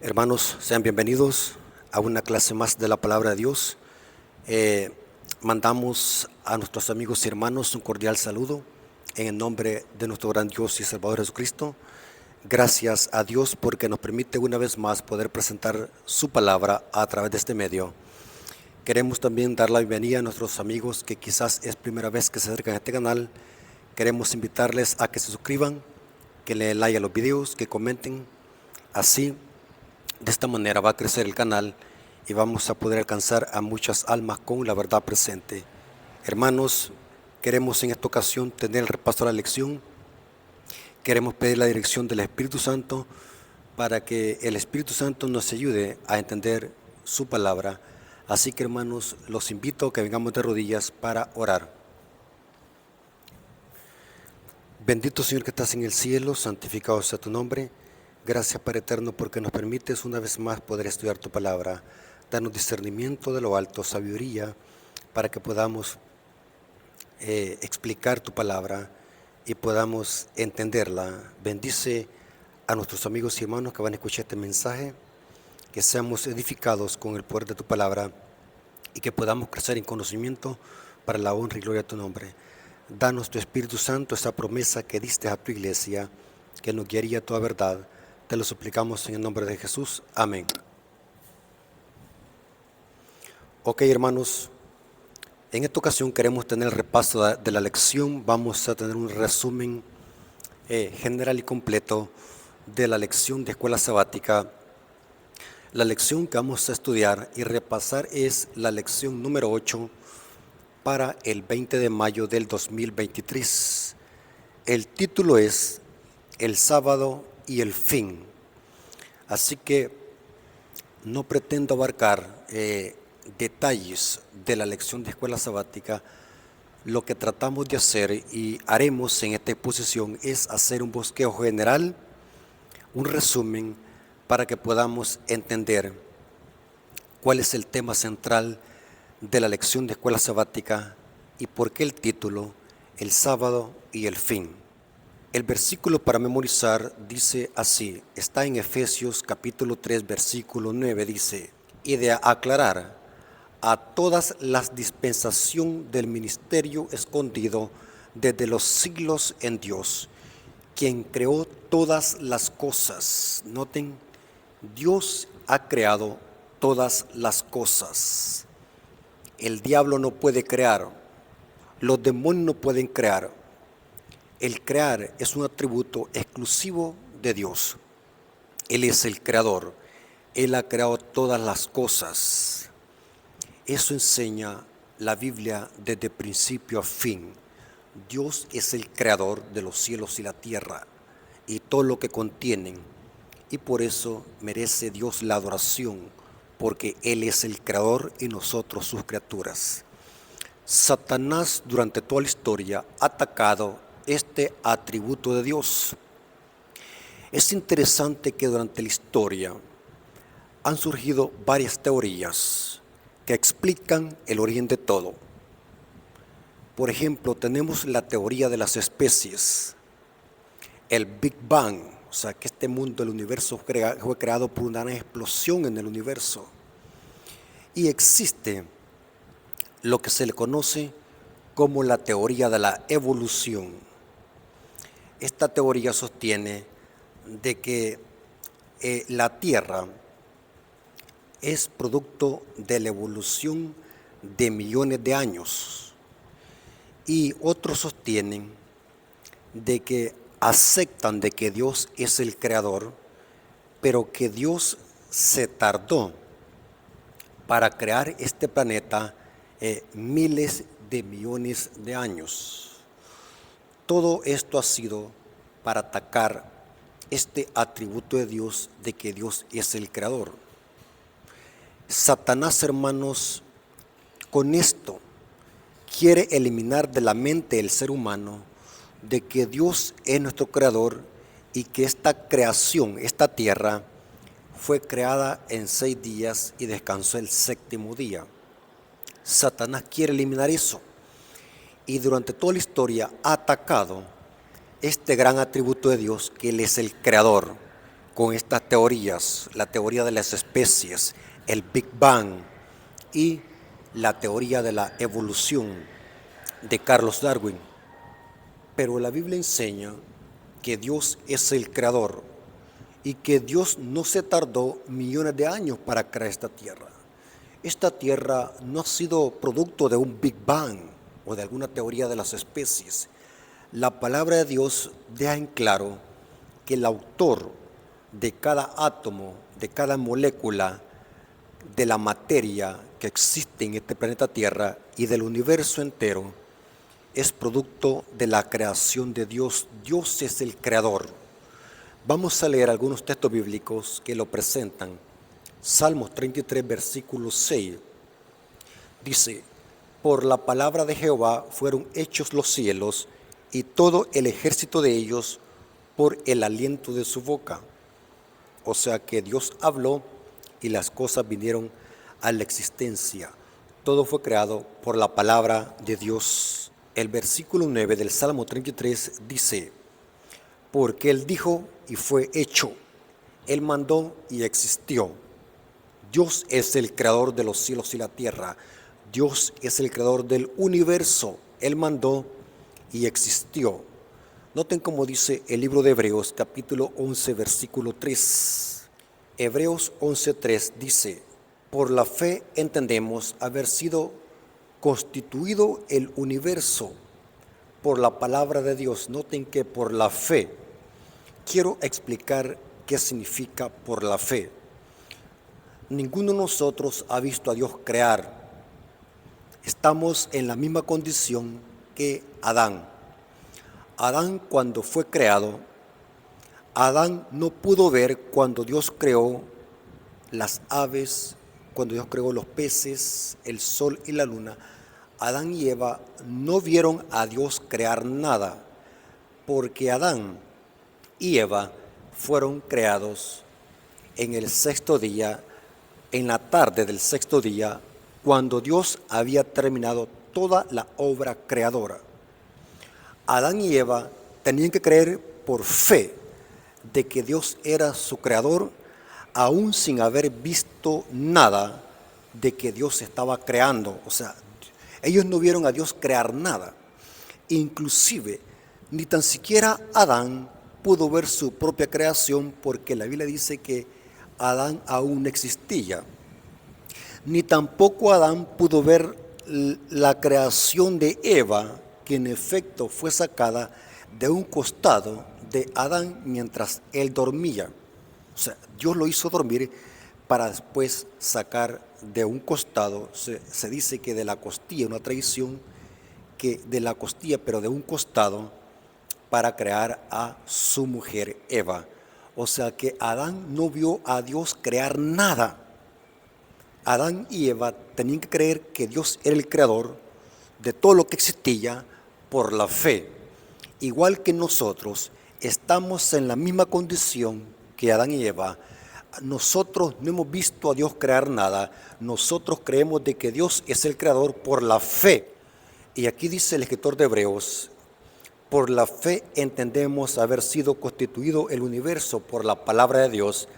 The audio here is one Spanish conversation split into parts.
Hermanos, sean bienvenidos a una clase más de la Palabra de Dios. Mandamos a nuestros amigos y hermanos un cordial saludo en el nombre de nuestro gran Dios y Salvador Jesucristo. Gracias a Dios porque nos permite una vez más poder presentar su palabra a través de este medio. Queremos también dar la bienvenida a nuestros amigos que quizás es primera vez que se acercan a este canal. Queremos invitarles a que se suscriban, que le den like a los videos, que comenten. Así, de esta manera va a crecer el canal y vamos a poder alcanzar a muchas almas con la verdad presente. Hermanos, queremos en esta ocasión tener el repaso de la lección. Queremos pedir la dirección del Espíritu Santo para que el Espíritu Santo nos ayude a entender su palabra. Así que, hermanos, los invito a que vengamos de rodillas para orar. Bendito Señor que estás en el cielo, santificado sea tu nombre. Gracias, Padre eterno, porque nos permites una vez más poder estudiar tu palabra. Danos discernimiento de lo alto, sabiduría, para que podamos explicar tu palabra y podamos entenderla. Bendice a nuestros amigos y hermanos que van a escuchar este mensaje, que seamos edificados con el poder de tu palabra y que podamos crecer en conocimiento para la honra y gloria de tu nombre. Danos tu Espíritu Santo, esa promesa que diste a tu iglesia, que nos guiaría a toda verdad. Te lo suplicamos en el nombre de Jesús. Amén. Ok, hermanos, en esta ocasión queremos tener el repaso de la lección. Vamos a tener un resumen general y completo de la lección de escuela sabática. La lección que vamos a estudiar y repasar es la lección número 8 para el 20 de mayo del 2023. El título es El sábado y el fin. Así que no pretendo abarcar detalles de la lección de escuela sabática. Lo que tratamos de hacer y haremos en esta exposición es hacer un bosquejo general, un resumen para que podamos entender cuál es el tema central de la lección de escuela sabática y por qué el título, El sábado y el fin. El versículo para memorizar dice así, está en Efesios capítulo 3, versículo 9, dice, y de aclarar a todas las dispensación del ministerio escondido desde los siglos en Dios, quien creó todas las cosas. Noten, Dios ha creado todas las cosas. El diablo no puede crear, los demonios no pueden crear. El crear es un atributo exclusivo de Dios. Él es el creador. Él ha creado todas las cosas. Eso enseña la Biblia desde principio a fin. Dios es el creador de los cielos y la tierra y todo lo que contienen. Y por eso merece Dios la adoración, porque Él es el creador y nosotros sus criaturas. Satanás durante toda la historia ha atacado este atributo de Dios. Es interesante que durante la historia han surgido varias teorías que explican el origen de todo. Por ejemplo, tenemos la teoría de las especies, el Big Bang, o sea que este mundo del universo fue creado por una gran explosión en el universo. Y existe lo que se le conoce como la teoría de la evolución. Esta teoría sostiene de que la Tierra es producto de la evolución de millones de años, y otros sostienen de que aceptan de que Dios es el creador, pero que Dios se tardó para crear este planeta miles de millones de años. Todo esto ha sido para atacar este atributo de Dios, de que Dios es el creador. Satanás, hermanos, con esto quiere eliminar de la mente del ser humano de que Dios es nuestro creador y que esta creación, esta tierra, fue creada en 6 días y descansó el 7º día. Satanás quiere eliminar eso. Y durante toda la historia ha atacado este gran atributo de Dios, que Él es el creador. con estas teorías, la teoría de las especies, el Big Bang y la teoría de la evolución de Carlos Darwin. Pero la Biblia enseña que Dios es el creador y que Dios no se tardó millones de años para crear esta tierra. Esta tierra no ha sido producto de un Big Bang o de alguna teoría de las especies. La palabra de Dios deja en claro que el autor de cada átomo, de cada molécula, de la materia que existe en este planeta Tierra y del universo entero, es producto de la creación de Dios. Dios es el creador. Vamos a leer algunos textos bíblicos que lo presentan. Salmos 33, versículo 6, dice: por la palabra de Jehová fueron hechos los cielos, y todo el ejército de ellos por el aliento de su boca. O sea que Dios habló y las cosas vinieron a la existencia. Todo fue creado por la palabra de Dios. El versículo 9 del Salmo 33 dice: porque Él dijo y fue hecho, Él mandó y existió. Dios es el creador de los cielos y la tierra. Dios es el creador del universo. Él mandó y existió. Noten cómo dice el libro de Hebreos, capítulo 11, versículo 3. Hebreos 11:3 dice: por la fe entendemos haber sido constituido el universo por la palabra de Dios. Noten que por la fe. Quiero explicar qué significa por la fe. Ninguno de nosotros ha visto a Dios crear. Estamos en la misma condición que Adán. Adán, cuando fue creado, Adán no pudo ver cuando Dios creó las aves, cuando Dios creó los peces, el sol y la luna. Adán y Eva no vieron a Dios crear nada, porque Adán y Eva fueron creados en el sexto día, en la tarde del sexto día, cuando Dios había terminado toda la obra creadora. Adán y Eva tenían que creer por fe de que Dios era su creador, aún sin haber visto nada de que Dios estaba creando. O sea, ellos no vieron a Dios crear nada. Inclusive, ni tan siquiera Adán pudo ver su propia creación, porque la Biblia dice que Adán aún no existía. Ni tampoco Adán pudo ver la creación de Eva, que en efecto fue sacada de un costado de Adán mientras él dormía. O sea, Dios lo hizo dormir para después sacar de un costado, se dice que de la costilla, una tradición que de la costilla, pero de un costado, para crear a su mujer Eva. O sea que Adán no vio a Dios crear nada. Adán y Eva tenían que creer que Dios era el creador de todo lo que existía por la fe. Igual que nosotros estamos en la misma condición que Adán y Eva. Nosotros no hemos visto a Dios crear nada. Nosotros creemos de que Dios es el creador por la fe. Y aquí dice el escritor de Hebreos: por la fe entendemos haber sido constituido el universo por la palabra de Dios,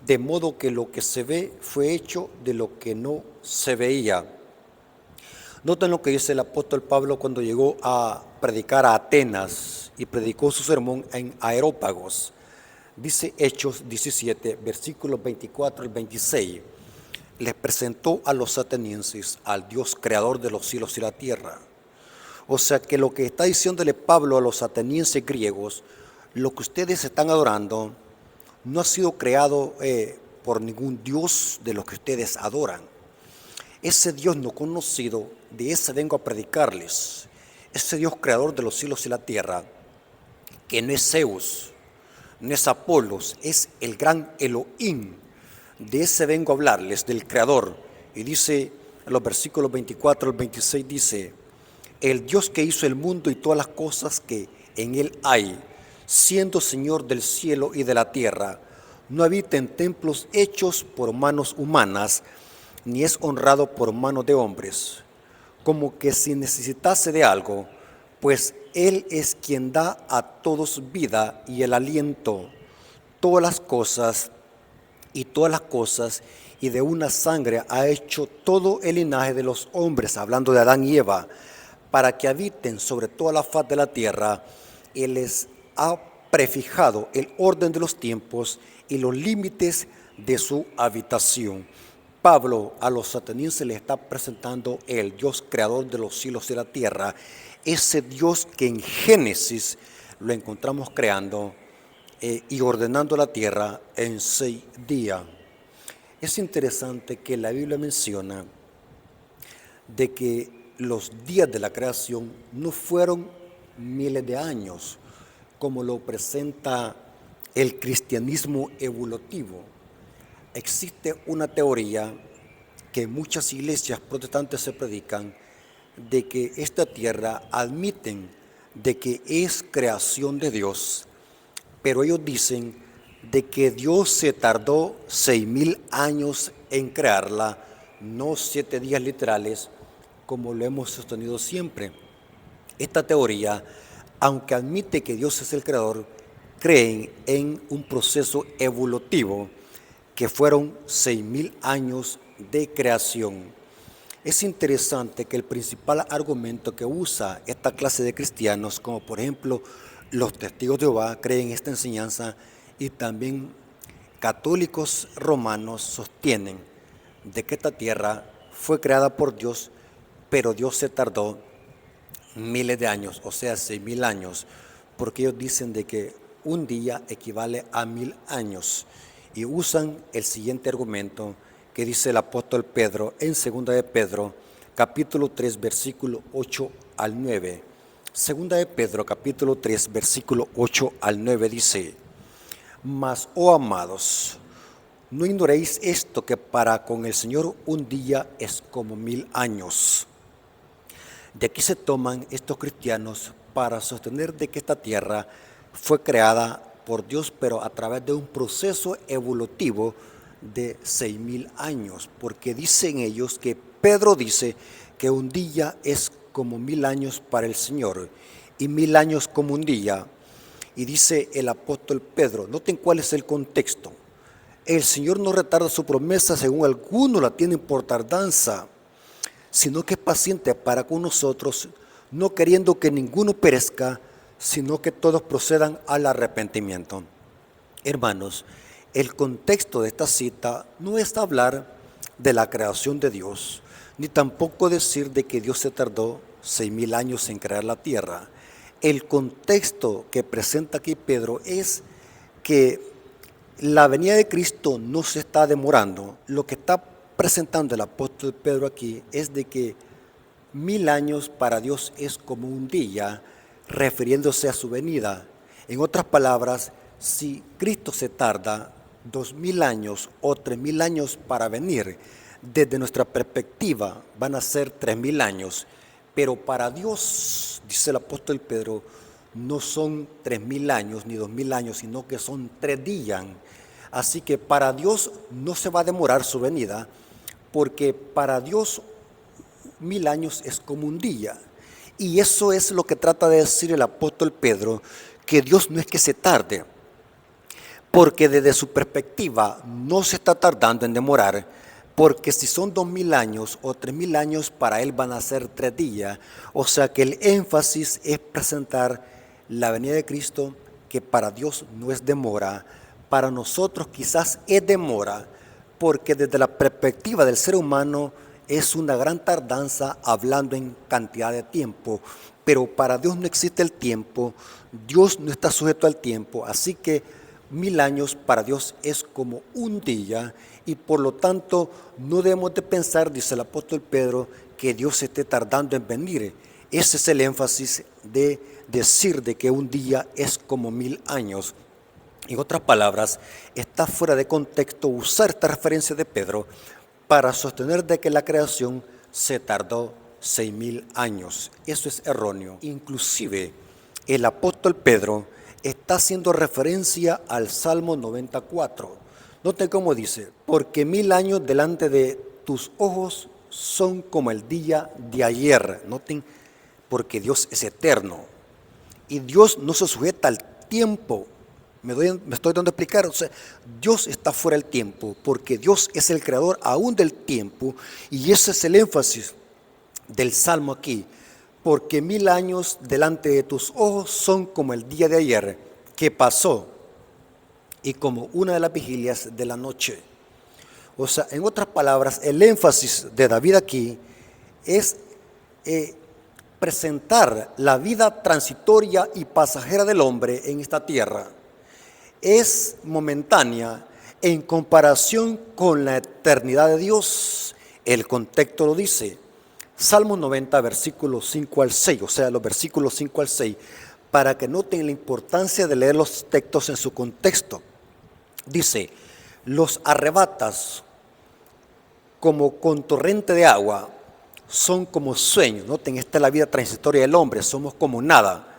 de modo que lo que se ve fue hecho de lo que no se veía. Noten lo que dice el apóstol Pablo cuando llegó a predicar a Atenas y predicó su sermón en Areópagos. Dice Hechos 17, versículos 24 al 26. Les presentó a los atenienses al Dios creador de los cielos y la tierra. O sea que lo que está diciéndole Pablo a los atenienses griegos, lo que ustedes están adorando, no ha sido creado por ningún Dios de los que ustedes adoran. Ese Dios no conocido, de ese vengo a predicarles. Ese Dios creador de los cielos y la tierra, que no es Zeus, no es Apolos, es el gran Elohim. De ese vengo a hablarles, del creador. Y dice en los versículos 24 al 26, dice: el Dios que hizo el mundo y todas las cosas que en él hay, siendo Señor del cielo y de la tierra, no habita en templos hechos por manos humanas, ni es honrado por manos de hombres, como que si necesitase de algo, pues Él es quien da a todos vida y el aliento. todas las cosas y de una sangre ha hecho todo el linaje de los hombres, hablando de Adán y Eva, para que habiten sobre toda la faz de la tierra. Él les ha prefijado el orden de los tiempos y los límites de su habitación. Pablo a los atenienses le está presentando el Dios creador de los cielos y la tierra, ese Dios que en Génesis lo encontramos creando y ordenando la tierra en 6 días. Es interesante que la Biblia menciona de que los días de la creación no fueron miles de años, como lo presenta el cristianismo evolutivo. Existe una teoría que muchas iglesias protestantes se predican de que esta tierra admiten de que es creación de Dios, pero ellos dicen de que Dios se tardó 6,000 años en crearla, no 7 días literales, como lo hemos sostenido siempre. Esta teoría, aunque admite que Dios es el creador, creen en un proceso evolutivo que fueron 6,000 años de creación. Es interesante que el principal argumento que usa esta clase de cristianos, como por ejemplo los testigos de Jehová, creen esta enseñanza, y también católicos romanos sostienen de que esta tierra fue creada por Dios, pero Dios se tardó miles de años, o sea, 6,000 años, porque ellos dicen de que un día equivale a 1,000 años, y usan el siguiente argumento que dice el apóstol Pedro en 2 de Pedro, capítulo 3, versículo 8 al 9. 2 de Pedro, capítulo 3, versículo 8 al 9 dice: Mas, oh amados, no ignoréis esto, que para con el Señor un día es como 1,000 años. De aquí se toman estos cristianos para sostener de que esta tierra fue creada por Dios, pero a través de un proceso evolutivo de 6,000 años, porque dicen ellos que Pedro dice que un día es como 1,000 años para el Señor y 1,000 años como un día. Y dice el apóstol Pedro, noten cuál es el contexto: el Señor no retarda su promesa, según algunos la tienen por tardanza, sino que es paciente para con nosotros, no queriendo que ninguno perezca, sino que todos procedan al arrepentimiento. Hermanos, el contexto de esta cita no es hablar de la creación de Dios, ni tampoco decir de que Dios se tardó 6,000 años en crear la tierra. El contexto que presenta aquí Pedro es que la venida de Cristo no se está demorando. Lo que está presentando el apóstol Pedro aquí es de que 1,000 años para Dios es como un día, refiriéndose a su venida. En otras palabras, si Cristo se tarda 2,000 años o 3,000 años para venir, desde nuestra perspectiva van a ser 3,000 años, pero para Dios, dice el apóstol Pedro, no son 3,000 años ni 2,000 años, sino que son 3 días. Así que para Dios no se va a demorar su venida, porque para Dios 1,000 años es como un día. Y eso es lo que trata de decir el apóstol Pedro, que Dios no es que se tarde, porque desde su perspectiva no se está tardando en demorar, porque si son 2,000 años o 3,000 años, para Él van a ser 3 días. O sea que el énfasis es presentar la venida de Cristo, que para Dios no es demora, para nosotros quizás es demora, porque desde la perspectiva del ser humano es una gran tardanza, hablando en cantidad de tiempo, pero para Dios no existe el tiempo, Dios no está sujeto al tiempo, así que 1,000 años para Dios es como un día, y por lo tanto no debemos de pensar, dice el apóstol Pedro, que Dios esté tardando en venir. Ese es el énfasis de decir de que un día es como 1,000 años. En otras palabras, está fuera de contexto usar esta referencia de Pedro para sostener de que la creación se tardó 6,000 años. Eso es erróneo. Inclusive el apóstol Pedro está haciendo referencia al Salmo 94. Noten cómo dice: porque 1,000 años delante de tus ojos son como el día de ayer. Noten, porque Dios es eterno y Dios no se sujeta al tiempo. Me estoy dando a explicar. O sea, Dios está fuera del tiempo, porque Dios es el creador aún del tiempo, y ese es el énfasis del Salmo aquí. Porque 1000 años delante de tus ojos son como el día de ayer que pasó, y como una de las vigilias de la noche. O sea, en otras palabras, el énfasis de David aquí es presentar la vida transitoria y pasajera del hombre en esta tierra. Es momentánea en comparación con la eternidad de Dios. El contexto lo dice. Salmo 90, versículos 5 al 6, o sea, los versículos 5 al 6, para que noten la importancia de leer los textos en su contexto. Dice, los arrebatas como con torrente de agua, son como sueños. Noten, esta es la vida transitoria del hombre, somos como nada.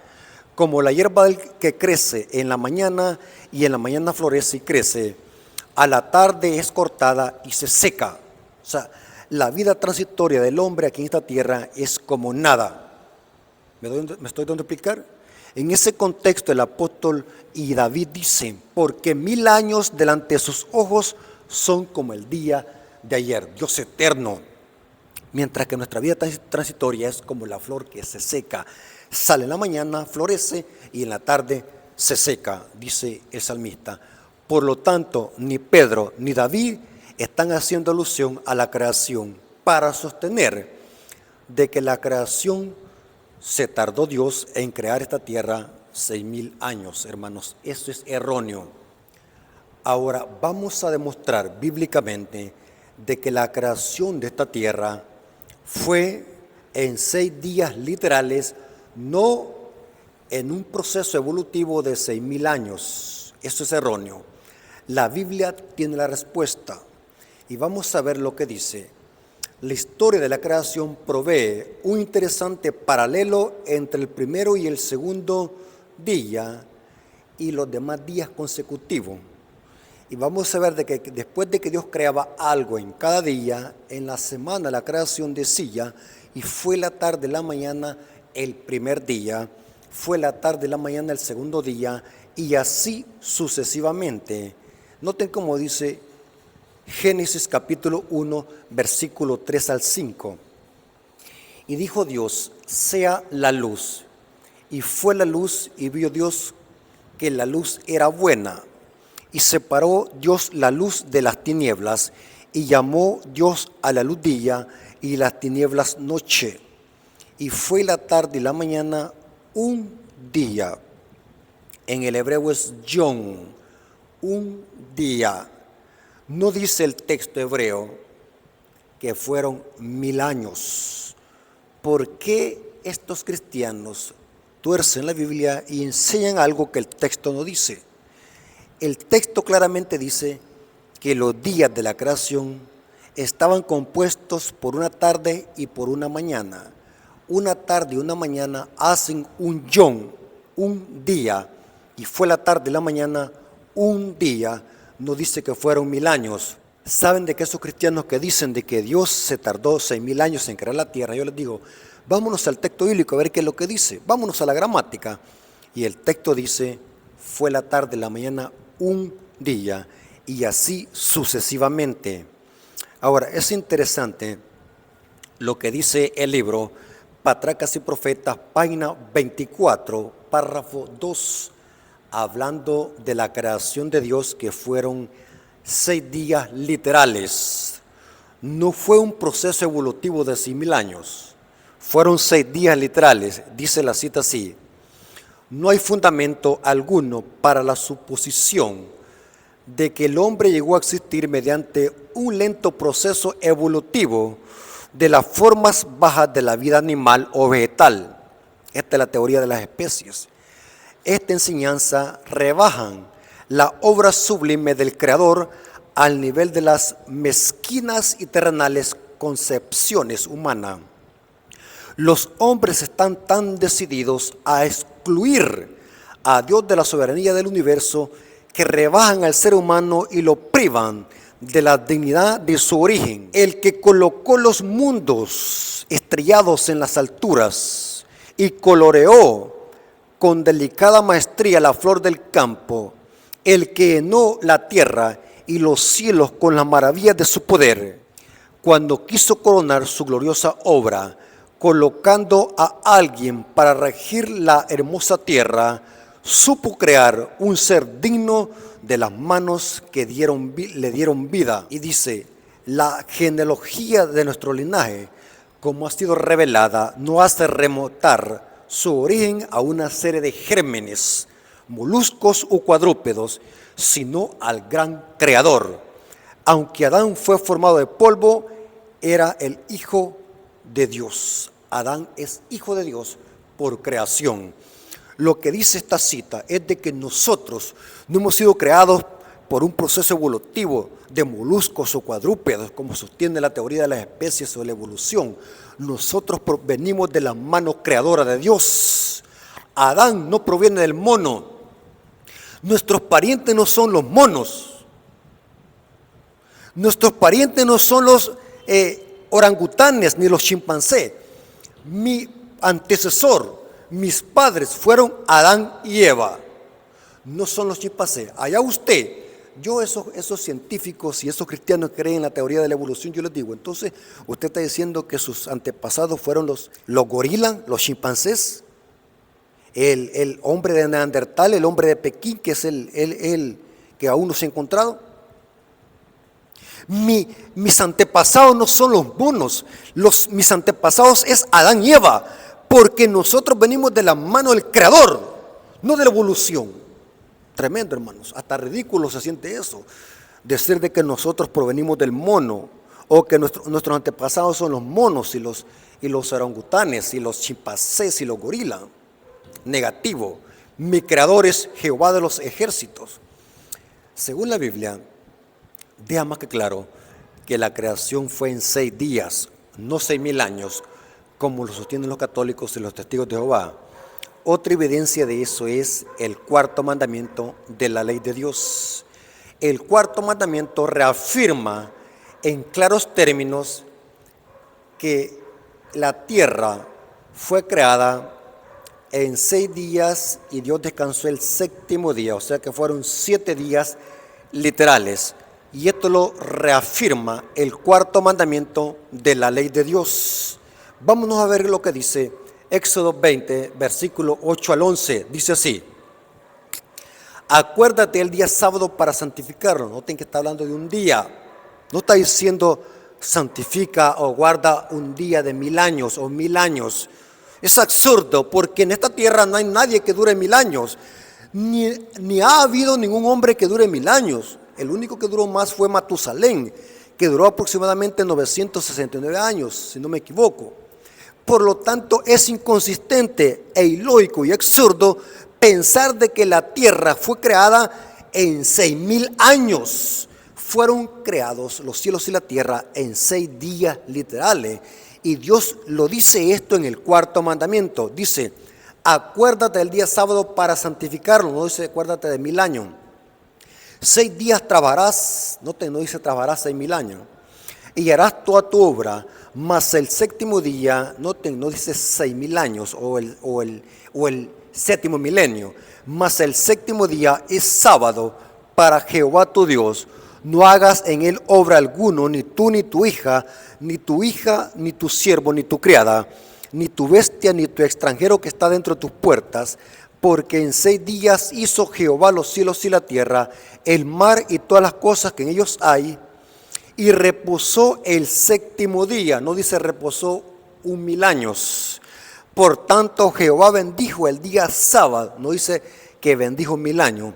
Como la hierba que crece en la mañana y en la mañana florece y crece, a la tarde es cortada y se seca. O sea, la vida transitoria del hombre aquí en esta tierra es como nada. ¿Me estoy dando a explicar? En ese contexto el apóstol y David dicen, porque 1000 años delante de sus ojos son como el día de ayer. Dios eterno. Mientras que nuestra vida transitoria es como la flor que se seca. Sale en la mañana, florece y en la tarde se seca, dice el salmista. Por lo tanto, ni Pedro ni David están haciendo alusión a la creación para sostener de que la creación se tardó Dios en crear esta tierra 6000 años, hermanos. Eso es erróneo. Ahora vamos a demostrar bíblicamente de que la creación de esta tierra fue en 6 días literales, no en un proceso evolutivo de 6000 años. Eso es erróneo. La Biblia tiene la respuesta y vamos a ver lo que dice. La historia de la creación provee un interesante paralelo entre el primero y el segundo día y los demás días consecutivos. Y vamos a ver de que después de que Dios creaba algo en cada día, en la semana la creación decía, y fue la tarde, la mañana, el primer día, fue la tarde, la mañana, el segundo día, y así sucesivamente. Noten cómo dice Génesis capítulo 1, versículo 3 al 5. Y dijo Dios, sea la luz. Y fue la luz, y vio Dios que la luz era buena. Y separó Dios la luz de las tinieblas, y llamó Dios a la luz día, y las tinieblas noche. Y fue la tarde y la mañana un día. En el hebreo es yom, un día. No dice el texto hebreo que fueron 1000 años. ¿Por qué estos cristianos tuercen la Biblia y enseñan algo que el texto no dice? El texto claramente dice que los días de la creación estaban compuestos por una tarde y por una mañana. Una tarde y una mañana hacen un yom, un día, y fue la tarde y la mañana un día. No dice que fueron 1000 años. ¿Saben de que esos cristianos que dicen de que Dios se tardó 6000 años en crear la tierra? Yo les digo, vámonos al texto bíblico a ver qué es lo que dice. Vámonos a la gramática. Y el texto dice, fue la tarde, la mañana, un día, y así sucesivamente. Ahora, es interesante lo que dice el libro Patriarcas y Profetas, página 24, párrafo 2, hablando de la creación de Dios, que fueron 6 días literales. No fue un proceso evolutivo de 6000 años, fueron 6 días literales. Dice la cita así: no hay fundamento alguno para la suposición de que el hombre llegó a existir mediante un lento proceso evolutivo de las formas bajas de la vida animal o vegetal. Esta es la teoría de las especies. Esta enseñanza rebajan la obra sublime del Creador al nivel de las mezquinas y terrenales concepciones humanas. Los hombres están tan decididos a excluir a Dios de la soberanía del universo que rebajan al ser humano y lo privan de la dignidad de su origen. El que colocó los mundos estrellados en las alturas y coloreó con delicada maestría la flor del campo el que llenó la tierra y los cielos con las maravillas de su poder, cuando quiso coronar su gloriosa obra, colocando a alguien para regir la hermosa tierra, supo crear un ser digno de las manos que le dieron vida. Y dice, la genealogía de nuestro linaje, como ha sido revelada, no hace remontar su origen a una serie de gérmenes, moluscos o cuadrúpedos, sino al gran creador. Aunque Adán fue formado de polvo, era el hijo de Dios. Adán es hijo de Dios por creación. Lo que dice esta cita es de que nosotros no hemos sido creados por un proceso evolutivo de moluscos o cuadrúpedos, como sostiene la teoría de las especies o la evolución. Nosotros provenimos de la mano creadora de Dios. Adán no proviene del mono. Nuestros parientes no son los monos. Nuestros parientes no son los orangutanes ni los chimpancés. Mi antecesor, mis padres fueron Adán y Eva. No son los chimpancés. Allá usted. Yo esos científicos y esos cristianos que creen en la teoría de la evolución, yo les digo, entonces usted está diciendo que sus antepasados fueron los gorilas, los chimpancés, el hombre de Neandertal, el hombre de Pekín, que es el que aún no se ha encontrado. Mis antepasados no son los monos, mis antepasados es Adán y Eva, porque nosotros venimos de la mano del Creador, no de la evolución. Tremendo, hermanos, hasta ridículo se siente eso, decir de que nosotros provenimos del mono, o que nuestros antepasados son los monos y los orangutanes y los chimpancés y los gorilas. Negativo. Mi creador es Jehová de los ejércitos. Según la Biblia, deja más que claro que la creación fue en 6 días, no 6,000 años, como lo sostienen los católicos y los testigos de Jehová. Otra evidencia de eso es el 4.º mandamiento de la ley de Dios. El 4.º mandamiento reafirma en claros términos que la tierra fue creada en 6 días y Dios descansó el 7.º día, o sea que fueron 7 días literales. Y esto lo reafirma el 4.º mandamiento de la ley de Dios. Vámonos a ver lo que dice Éxodo 20, versículo 8 al 11, dice así: acuérdate el día sábado para santificarlo. Noten que está hablando de un día, no está diciendo santifica o guarda un día de 1000 años o 1000 años. Es absurdo, porque en esta tierra no hay nadie que dure 1000 años, ni ha habido ningún hombre que dure 1000 años. El único que duró más fue Matusalén, que duró aproximadamente 969 años, si no me equivoco. Por lo tanto, es inconsistente e ilógico y absurdo pensar de que la tierra fue creada en 6,000 años. Fueron creados los cielos y la tierra en 6 días literales. Y Dios lo dice esto en el 4.º mandamiento. Dice, acuérdate del día sábado para santificarlo. No dice acuérdate de 1000 años. 6 días trabajarás, no dice trabajarás 6,000 años. Y harás toda tu obra, mas el 7.º día, no dice 6,000 años o el 7.º milenio, mas el 7.º día es sábado para Jehová tu Dios. No hagas en él obra alguno, ni tú ni tu hija, ni tu siervo, ni tu criada, ni tu bestia, ni tu extranjero que está dentro de tus puertas, porque en 6 días hizo Jehová los cielos y la tierra, el mar y todas las cosas que en ellos hay, y reposó el 7.º día. No dice reposó 1,000 años. Por tanto, Jehová bendijo el día sábado. No dice que bendijo 1000 años.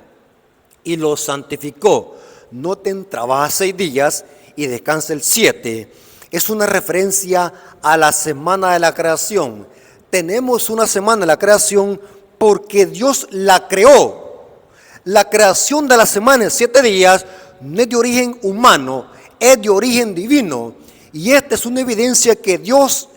Y lo santificó. Noten, trabaja 6 días y descansa el 7. Es una referencia a la semana de la creación. Tenemos una semana de la creación porque Dios la creó. La creación de la semana en 7 días no es de origen humano, es de origen divino. Y esta es una evidencia que Dios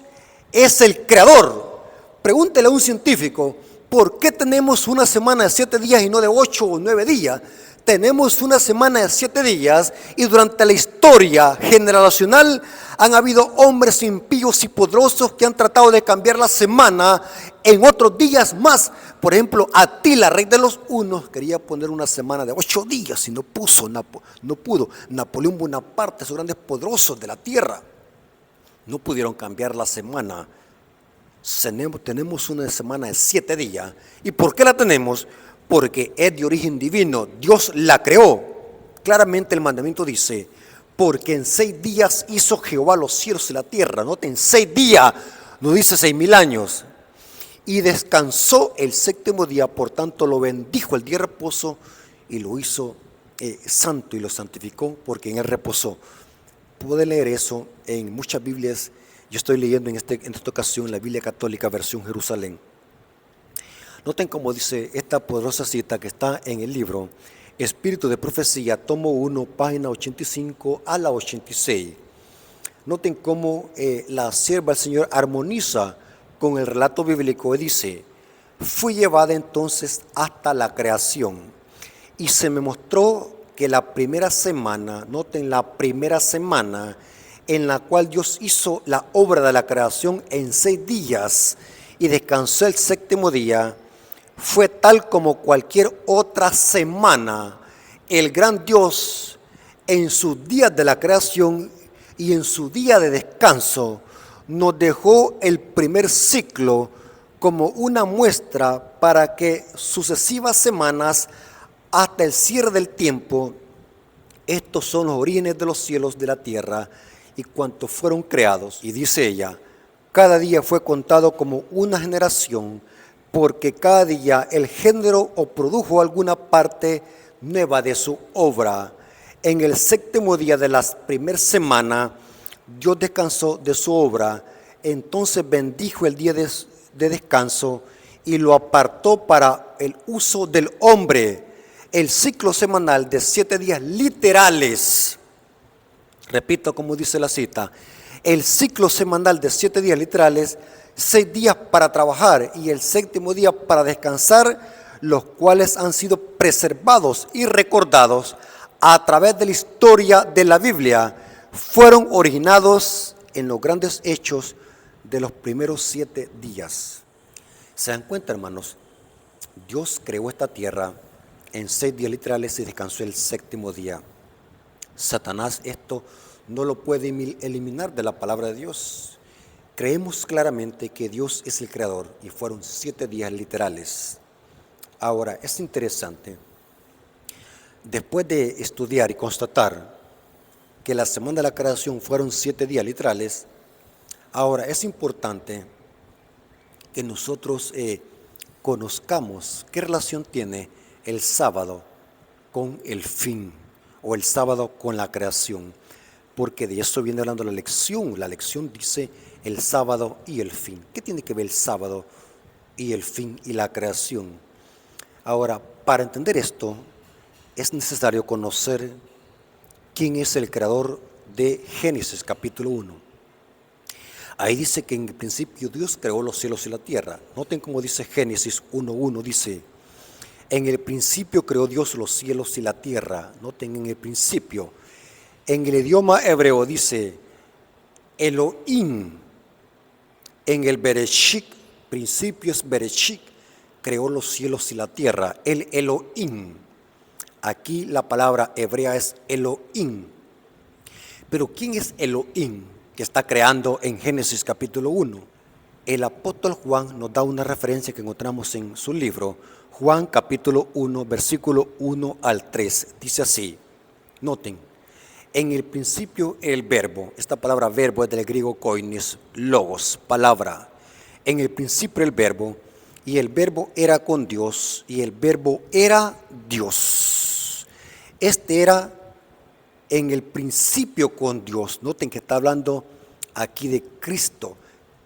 es el creador. Pregúntele a un científico ¿por qué tenemos una semana de 7 días y no de 8 o 9 días? Tenemos una semana de 7 días y durante la historia generacional han habido hombres impíos y poderosos que han tratado de cambiar la semana en otros días más. Por ejemplo, Atila, rey de los hunos, quería poner una semana de 8 días y no pudo. Napoleón Bonaparte, esos grandes poderosos de la tierra, no pudieron cambiar la semana. Tenemos una semana de 7 días. ¿Y por qué la tenemos? Porque es de origen divino. Dios la creó. Claramente el mandamiento dice, porque en 6 días hizo Jehová los cielos y la tierra. Noten, 6 días, no dice 6,000 años. Y descansó el séptimo día, por tanto lo bendijo el día de reposo y lo hizo santo y lo santificó porque en él reposó. Puede leer eso en muchas Biblias. Yo estoy leyendo en esta ocasión la Biblia Católica versión Jerusalén. Noten cómo dice esta poderosa cita que está en el libro Espíritu de Profecía, tomo 1, página 85 a la 86. Noten cómo la sierva del Señor armoniza con el relato bíblico y dice, fui llevada entonces hasta la creación y se me mostró que la primera semana, noten la primera semana en la cual Dios hizo la obra de la creación en 6 días y descansó el séptimo día, fue tal como cualquier otra semana. El gran Dios en sus días de la creación y en su día de descanso nos dejó el primer ciclo como una muestra para que sucesivas semanas hasta el cierre del tiempo, estos son los orígenes de los cielos, de la tierra y cuantos fueron creados. Y dice ella, cada día fue contado como una generación, porque cada día el género o produjo alguna parte nueva de su obra. En el séptimo día de la primera semana, Dios descansó de su obra, entonces bendijo el día de descanso y lo apartó para el uso del hombre. El ciclo semanal de 7 días literales, repito como dice la cita, el ciclo semanal de 7 días literales, 6 días para trabajar y el séptimo día para descansar, los cuales han sido preservados y recordados a través de la historia de la Biblia, fueron originados en los grandes hechos de los primeros 7 días. ¿Se dan cuenta, hermanos? Dios creó esta tierra en 6 días literales y descansó el séptimo día. Satanás esto no lo puede eliminar de la palabra de Dios. Creemos claramente que Dios es el creador y fueron 7 días literales. Ahora, es interesante, después de estudiar y constatar que la semana de la creación fueron 7 días literales, ahora es importante que nosotros conozcamos qué relación tiene el sábado con el fin o el sábado con la creación, porque de eso viene hablando la lección. La lección dice el sábado y el fin. ¿Qué tiene que ver el sábado y el fin y la creación? Ahora, para entender esto, es necesario conocer quién es el creador de Génesis capítulo 1. Ahí dice que en el principio Dios creó los cielos y la tierra. Noten cómo dice Génesis 1:1, dice, en el principio creó Dios los cielos y la tierra. Noten en el principio. En el idioma hebreo dice Elohim. En el Bereshit, principio es Bereshit, creó los cielos y la tierra. El Elohim. Aquí la palabra hebrea es Elohim. Pero ¿quién es Elohim que está creando en Génesis capítulo 1? El apóstol Juan nos da una referencia que encontramos en su libro, Juan capítulo 1, versículo 1 al 3. Dice así, noten, en el principio el verbo, esta palabra verbo es del griego koinis, logos, palabra. En el principio el verbo, y el verbo era con Dios, y el verbo era Dios. Este era en el principio con Dios. Noten que está hablando aquí de Cristo.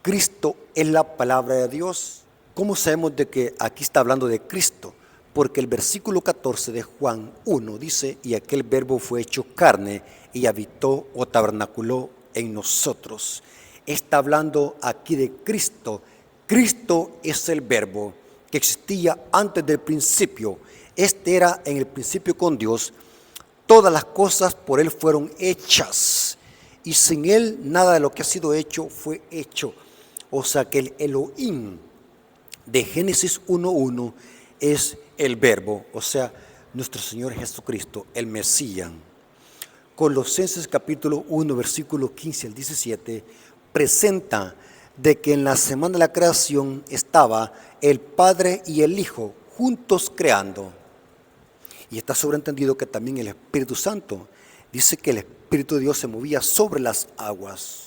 Cristo es la palabra de Dios. ¿Cómo sabemos de que aquí está hablando de Cristo? Porque el versículo 14 de Juan 1 dice, y aquel verbo fue hecho carne y habitó o tabernaculó en nosotros. Está hablando aquí de Cristo. Cristo es el verbo que existía antes del principio. Este era en el principio con Dios. Todas las cosas por Él fueron hechas, y sin Él nada de lo que ha sido hecho fue hecho. O sea que el Elohim de Génesis 1:1 es el Verbo, o sea, nuestro Señor Jesucristo, el Mesías. Colosenses capítulo 1, versículo 15 al 17, presenta de que en la semana de la creación estaba el Padre y el Hijo juntos creando. Y está sobreentendido que también el Espíritu Santo dice que el Espíritu de Dios se movía sobre las aguas.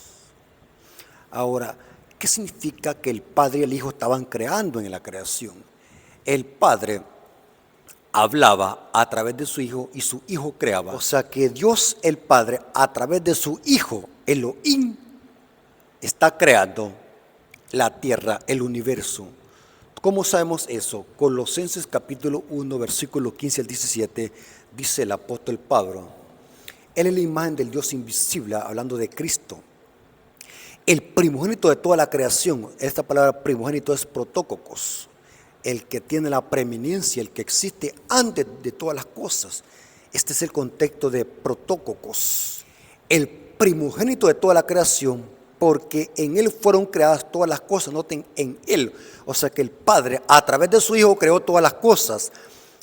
Ahora, ¿qué significa que el Padre y el Hijo estaban creando en la creación? El Padre hablaba a través de su Hijo y su Hijo creaba. O sea que Dios el Padre a través de su Hijo, Elohim, está creando la tierra, el universo. ¿Cómo sabemos eso? Colosenses capítulo 1, versículo 15 al 17, dice el apóstol Pablo: Él es la imagen del Dios invisible, hablando de Cristo, el primogénito de toda la creación. Esta palabra primogénito es protócocos, el que tiene la preeminencia, el que existe antes de todas las cosas. Este es el contexto de protócocos, el primogénito de toda la creación, porque en Él fueron creadas todas las cosas. Noten, en Él. O sea que el Padre a través de su Hijo creó todas las cosas,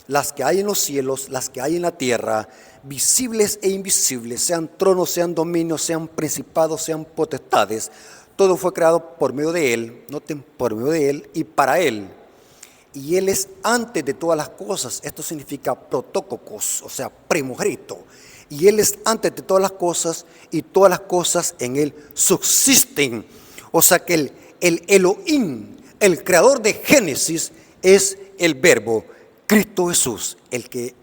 las que hay en los cielos, las que hay en la tierra, visibles e invisibles, sean tronos, sean dominios, sean principados, sean potestades. Todo fue creado por medio de Él, noten, por medio de Él y para Él. Y Él es antes de todas las cosas. Esto significa protócocos, o sea, primogénito. Y Él es antes de todas las cosas, y todas las cosas en Él subsisten. O sea que el Elohim, el creador de Génesis, es el Verbo, Cristo Jesús,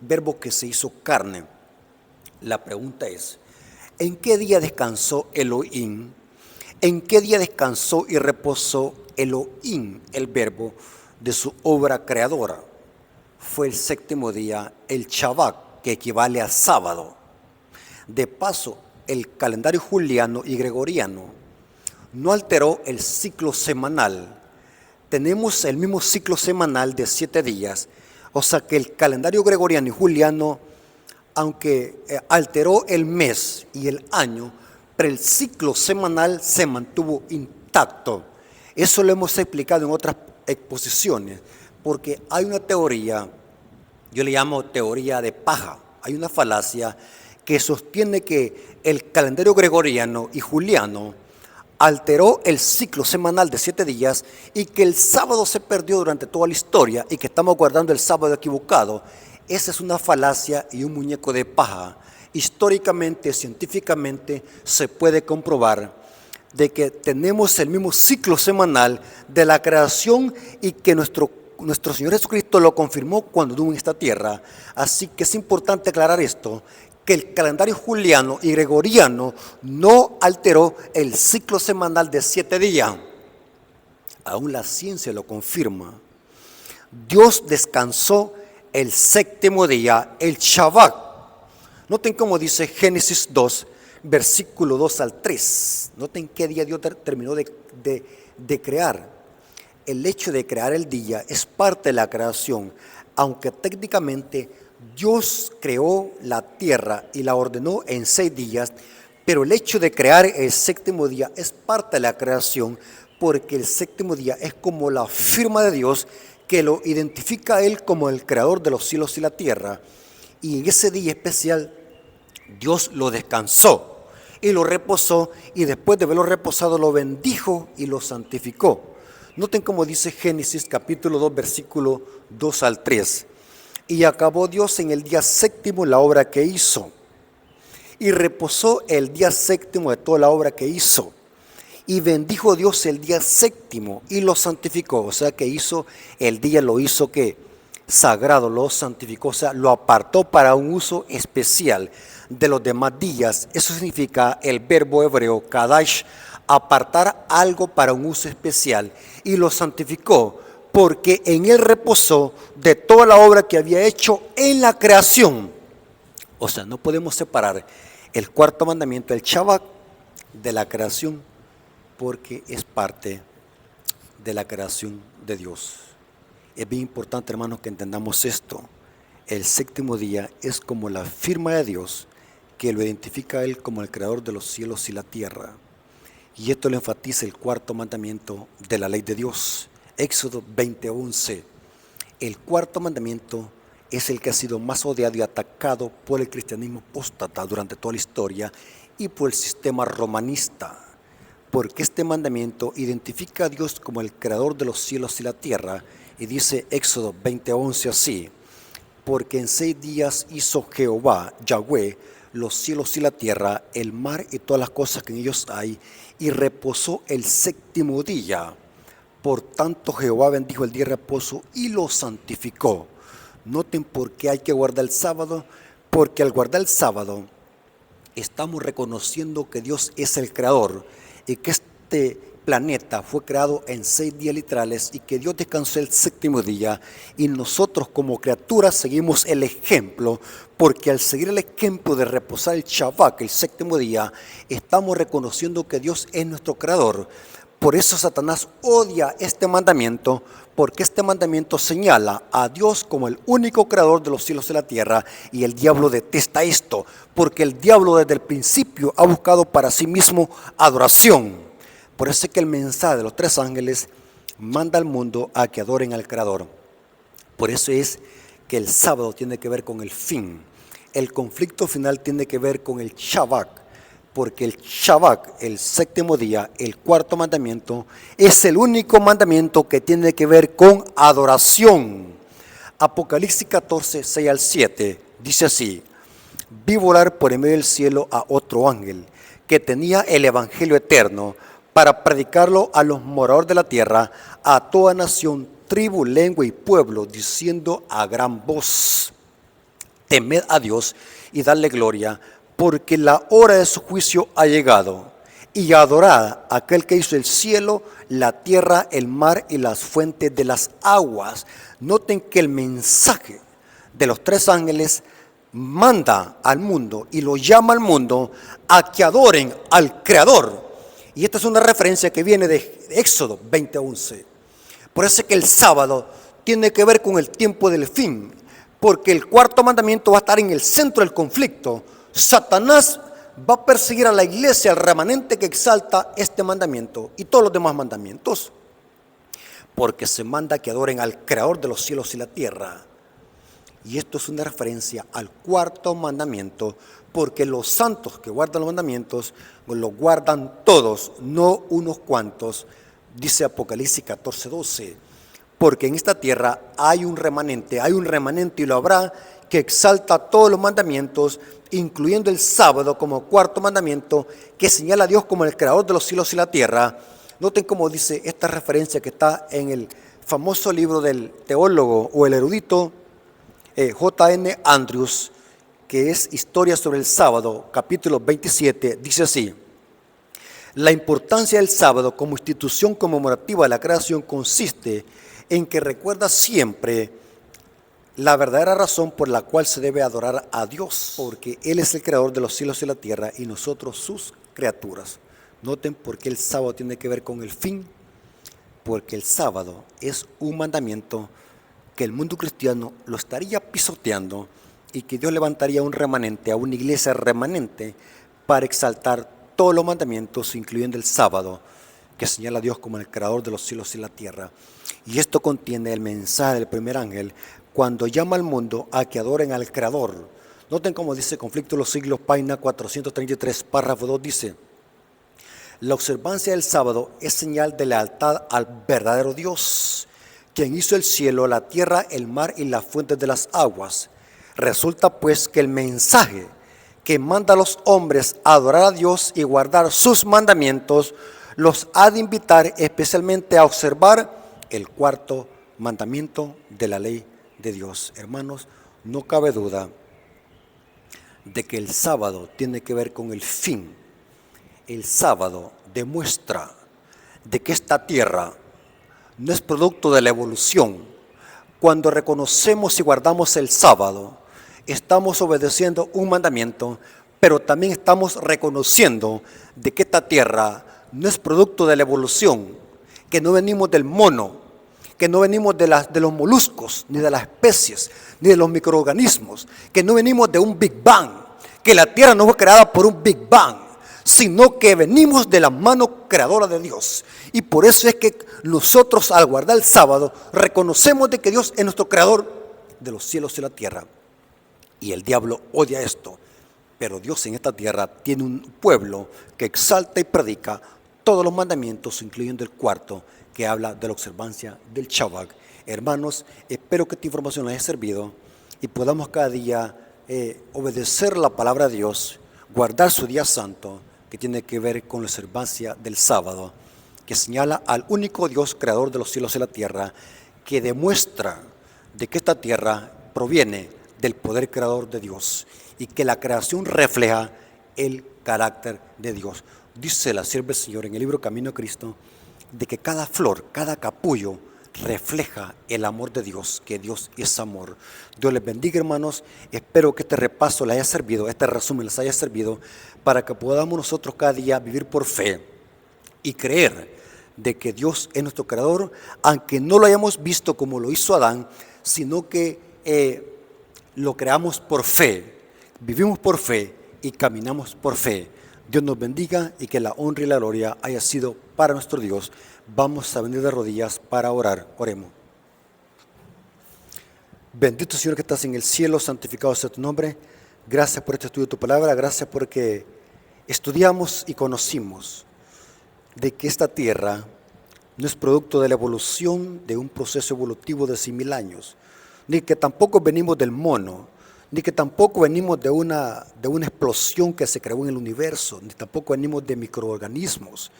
Verbo que se hizo carne. La pregunta es, ¿en qué día descansó Elohim? ¿En qué día descansó y reposó Elohim, el Verbo, de su obra creadora? Fue el séptimo día, el Shabbat, que equivale a sábado. De paso, el calendario juliano y gregoriano no alteró el ciclo semanal. Tenemos el mismo ciclo semanal de 7 días, o sea que el calendario gregoriano y juliano, aunque alteró el mes y el año, pero el ciclo semanal se mantuvo intacto. Eso lo hemos explicado en otras exposiciones, porque hay una teoría, yo le llamo teoría de paja. Hay una falacia que sostiene que el calendario gregoriano y juliano alteró el ciclo semanal de 7 días y que el sábado se perdió durante toda la historia y que estamos guardando el sábado equivocado. Esa es una falacia y un muñeco de paja. Históricamente, científicamente, se puede comprobar de que tenemos el mismo ciclo semanal de la creación y que nuestro Señor Jesucristo lo confirmó cuando estuvo en esta tierra. Así que es importante aclarar esto, que el calendario juliano y gregoriano no alteró el ciclo semanal de 7 días. Aún la ciencia lo confirma. Dios descansó el séptimo día, el Shabbat. Noten cómo dice Génesis 2, versículo 2 al 3. Noten qué día Dios terminó de crear. El hecho de crear el día es parte de la creación, aunque técnicamente Dios creó la tierra y la ordenó en 6 días, pero el hecho de crear el séptimo día es parte de la creación, porque el séptimo día es como la firma de Dios que lo identifica a Él como el creador de los cielos y la tierra. Y en ese día especial Dios lo descansó y lo reposó, y después de haberlo reposado lo bendijo y lo santificó. Noten cómo dice Génesis capítulo 2, versículo 2 al 3. Y acabó Dios en el día séptimo la obra que hizo, y reposó el día séptimo de toda la obra que hizo. Y bendijo Dios el día séptimo y lo santificó. O sea que hizo el día, lo hizo que sagrado, lo santificó, o sea, lo apartó para un uso especial de los demás días. Eso significa el verbo hebreo kadash, apartar algo para un uso especial, y lo santificó porque en él reposó de toda la obra que había hecho en la creación. O sea, no podemos separar el cuarto mandamiento, el Shabbat, de la creación, porque es parte de la creación de Dios. Es bien importante, hermanos, que entendamos esto. El séptimo día es como la firma de Dios que lo identifica a Él como el creador de los cielos y la tierra. Y esto lo enfatiza el cuarto mandamiento de la ley de Dios. Éxodo 20:11. El cuarto mandamiento es el que ha sido más odiado y atacado por el cristianismo apóstata durante toda la historia y por el sistema romanista. Porque este mandamiento identifica a Dios como el creador de los cielos y la tierra. Y dice Éxodo 20:11 así: porque en 6 días hizo Jehová, Yahweh, los cielos y la tierra, el mar y todas las cosas que en ellos hay, y reposó el séptimo día. Por tanto Jehová bendijo el día de reposo y lo santificó. Noten por qué hay que guardar el sábado, porque al guardar el sábado estamos reconociendo que Dios es el creador y que este planeta fue creado en 6 días literales y que Dios descansó el séptimo día, y nosotros como criaturas seguimos el ejemplo, porque al seguir el ejemplo de reposar el Shabbat, el séptimo día, estamos reconociendo que Dios es nuestro creador. Por eso Satanás odia este mandamiento, porque este mandamiento señala a Dios como el único creador de los cielos y la tierra, y el diablo detesta esto, porque el diablo desde el principio ha buscado para sí mismo adoración. Por eso es que el mensaje de los 3 ángeles manda al mundo a que adoren al creador. Por eso es que el sábado tiene que ver con el fin. El conflicto final tiene que ver con el Shabbat, porque el Shabbat, el séptimo día, el cuarto mandamiento, es el único mandamiento que tiene que ver con adoración. Apocalipsis 14, 6 al 7, dice así: vi volar por en medio del cielo a otro ángel, que tenía el evangelio eterno, para predicarlo a los moradores de la tierra, a toda nación, tribu, lengua y pueblo, diciendo a gran voz: temed a Dios y dadle gloria, porque la hora de su juicio ha llegado, y adorad a aquel que hizo el cielo, la tierra, el mar y las fuentes de las aguas. Noten que el mensaje de los 3 ángeles manda al mundo y lo llama al mundo a que adoren al Creador. Y esta es una referencia que viene de Éxodo 20:11. Por eso es que el sábado tiene que ver con el tiempo del fin, porque el cuarto mandamiento va a estar en el centro del conflicto. Satanás va a perseguir a la iglesia, al remanente que exalta este mandamiento y todos los demás mandamientos, porque se manda que adoren al creador de los cielos y la tierra. Y esto es una referencia al cuarto mandamiento, porque los santos que guardan los mandamientos los guardan todos, no unos cuantos. Dice Apocalipsis 14:12, porque en esta tierra hay un remanente y lo habrá, que exalta todos los mandamientos, incluyendo el sábado como cuarto mandamiento, que señala a Dios como el creador de los cielos y la tierra. Noten cómo dice esta referencia que está en el famoso libro del teólogo o el erudito J.N. Andrews, que es Historia sobre el sábado, capítulo 27, dice así: la importancia del sábado como institución conmemorativa de la creación consiste en que recuerda siempre la verdadera razón por la cual se debe adorar a Dios, porque Él es el creador de los cielos y la tierra y nosotros sus criaturas. Noten por qué el sábado tiene que ver con el fin, porque el sábado es un mandamiento que el mundo cristiano lo estaría pisoteando, y que Dios levantaría un remanente, a una iglesia remanente, para exaltar todos los mandamientos, incluyendo el sábado, que señala a Dios como el creador de los cielos y la tierra. Y esto contiene el mensaje del primer ángel cuando llama al mundo a que adoren al creador. Noten cómo dice Conflicto de los Siglos, página 433, párrafo 2, dice: la observancia del sábado es señal de lealtad al verdadero Dios, quien hizo el cielo, la tierra, el mar y las fuentes de las aguas. Resulta pues que el mensaje que manda a los hombres a adorar a Dios y guardar sus mandamientos los ha de invitar especialmente a observar el cuarto mandamiento de la ley de Dios. Hermanos, no cabe duda de que el sábado tiene que ver con el fin. El sábado demuestra de que esta tierra no es producto de la evolución. Cuando reconocemos y guardamos el sábado, estamos obedeciendo un mandamiento, pero también estamos reconociendo de que esta tierra no es producto de la evolución, que no venimos del mono, que no venimos de los moluscos, ni de las especies, ni de los microorganismos, que no venimos de un Big Bang, que la tierra no fue creada por un Big Bang, sino que venimos de la mano creadora de Dios. Y por eso es que nosotros, al guardar el sábado, reconocemos de que Dios es nuestro creador de los cielos y la tierra. Y el diablo odia esto, pero Dios en esta tierra tiene un pueblo que exalta y predica todos los mandamientos, incluyendo el cuarto, que habla de la observancia del Shabbat. Hermanos, espero que esta información les haya servido y podamos cada día obedecer la palabra de Dios, guardar su día santo, que tiene que ver con la observancia del sábado, que señala al único Dios creador de los cielos y la tierra, que demuestra de que esta tierra proviene del poder creador de Dios y que la creación refleja el carácter de Dios. Dice la sierva del Señor en el libro Camino a Cristo, de que cada flor, cada capullo refleja el amor de Dios, que Dios es amor. Dios les bendiga, hermanos. Espero que este repaso les haya servido, este resumen les haya servido para que podamos nosotros cada día vivir por fe y creer de que Dios es nuestro creador, aunque no lo hayamos visto como lo hizo Adán, sino que lo creamos por fe, vivimos por fe y caminamos por fe. Dios nos bendiga y que la honra y la gloria haya sido para nuestro Dios. Vamos a venir de rodillas para orar. Oremos. Bendito Señor que estás en el cielo, santificado sea tu nombre. Gracias por este estudio de tu palabra, gracias porque estudiamos y conocimos de que esta tierra no es producto de la evolución de un proceso evolutivo de 6,000 años, ni que tampoco venimos del mono, ni que tampoco venimos de una explosión que se creó en el universo, ni tampoco venimos de microorganismos,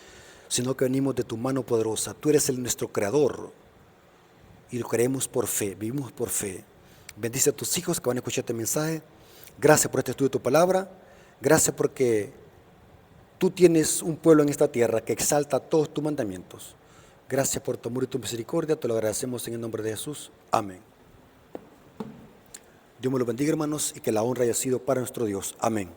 sino que venimos de tu mano poderosa. Tú eres nuestro creador y lo creemos por fe, vivimos por fe. Bendice a tus hijos que van a escuchar este mensaje. Gracias por este estudio de tu palabra. Gracias porque tú tienes un pueblo en esta tierra que exalta todos tus mandamientos. Gracias por tu amor y tu misericordia. Te lo agradecemos en el nombre de Jesús. Amén. Dios me lo bendiga, hermanos, y que la honra haya sido para nuestro Dios. Amén.